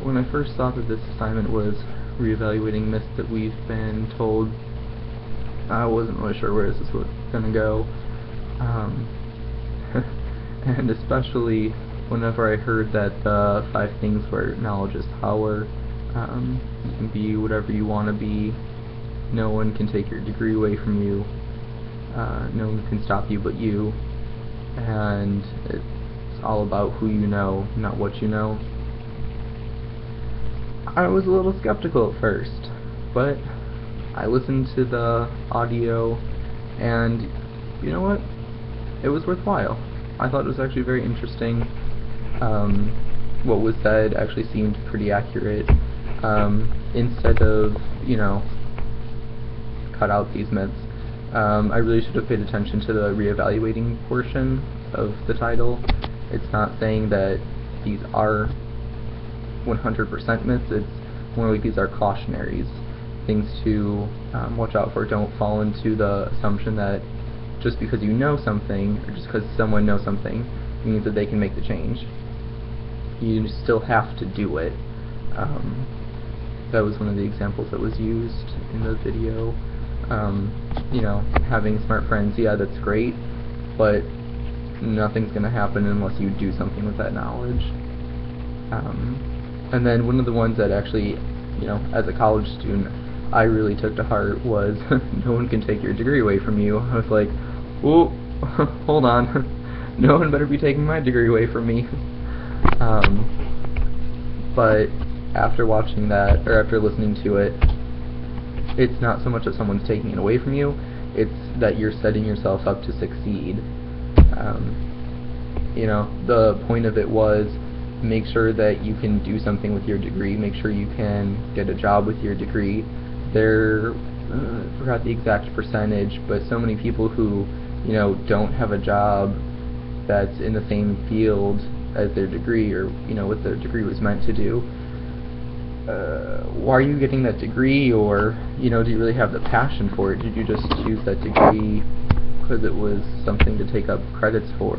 when I first saw that this assignment was reevaluating myths that we've been told, I wasn't really sure where this was going to go. And especially whenever I heard that the 5 things where knowledge is power, you can be whatever you want to be, no one can take your degree away from you, no one can stop you but you, and it's all about who you know, not what you know. I was a little skeptical at first, but I listened to the audio, and you know what? It was worthwhile. I thought it was actually very interesting. What was said actually seemed pretty accurate. Instead of, cut out these myths, I really should have paid attention to the reevaluating portion of the title. It's not saying that these are 100% myths, it's more like these are cautionaries, things to watch out for. Don't fall into the assumption that just because you know something, or just because someone knows something, means that they can make the change. You still have to do it. That was one of the examples that was used in the video. Having smart friends, yeah, that's great, but nothing's going to happen unless you do something with that knowledge. And then one of the ones that actually, as a college student, I really took to heart was, no one can take your degree away from you. I was like, whoa, hold on, no one better be taking my degree away from me. But after watching that, or after listening to it, it's not so much that someone's taking it away from you, it's that you're setting yourself up to succeed. The point of it was, make sure that you can do something with your degree, make sure you can get a job with your degree. There, I forgot the exact percentage, but so many people who, don't have a job that's in the same field as their degree, or, what their degree was meant to do. Why are you getting that degree, or, do you really have the passion for it? Did you just choose that degree because it was something to take up credits for?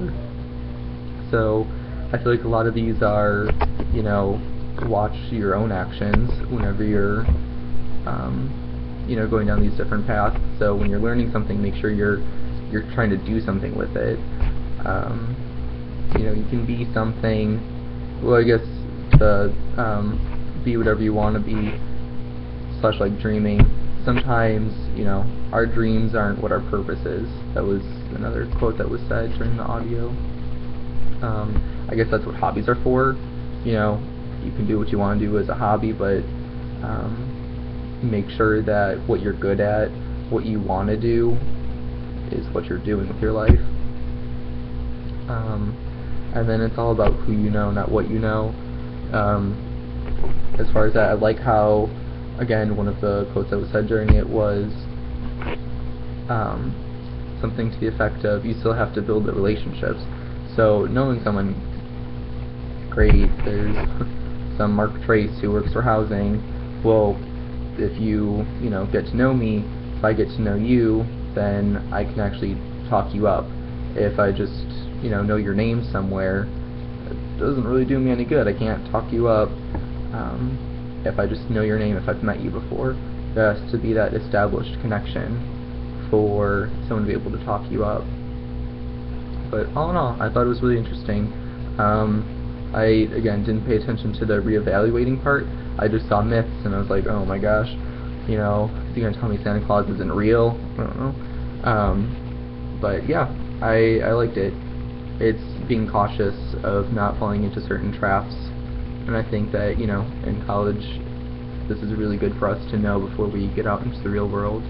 So, I feel like a lot of these are, watch your own actions whenever you're, going down these different paths. So when you're learning something, make sure you're trying to do something with it. You can be something, well, I guess the be whatever you want to be, / like dreaming. Sometimes, our dreams aren't what our purpose is. That was another quote that was said during the audio. I guess that's what hobbies are for. You can do what you want to do as a hobby, but make sure that what you're good at, what you want to do, is what you're doing with your life. And then it's all about who you know, not what you know. As far as that, I like how, again, one of the quotes that was said during it was something to the effect of, you still have to build the relationships. So knowing someone, great. There's some Mark Trace who works for housing. Well, if you get to know me, if I get to know you, then I can actually talk you up. If I just know your name somewhere, it doesn't really do me any good. I can't talk you up. If I just know your name, if I've met you before, there has to be that established connection for someone to be able to talk you up. But all in all, I thought it was really interesting. I, again, didn't pay attention to the reevaluating part. I just saw myths, and I was like, oh my gosh, is he going to tell me Santa Claus isn't real? I don't know. But yeah, I liked it. It's being cautious of not falling into certain traps, and I think that, in college, this is really good for us to know before we get out into the real world.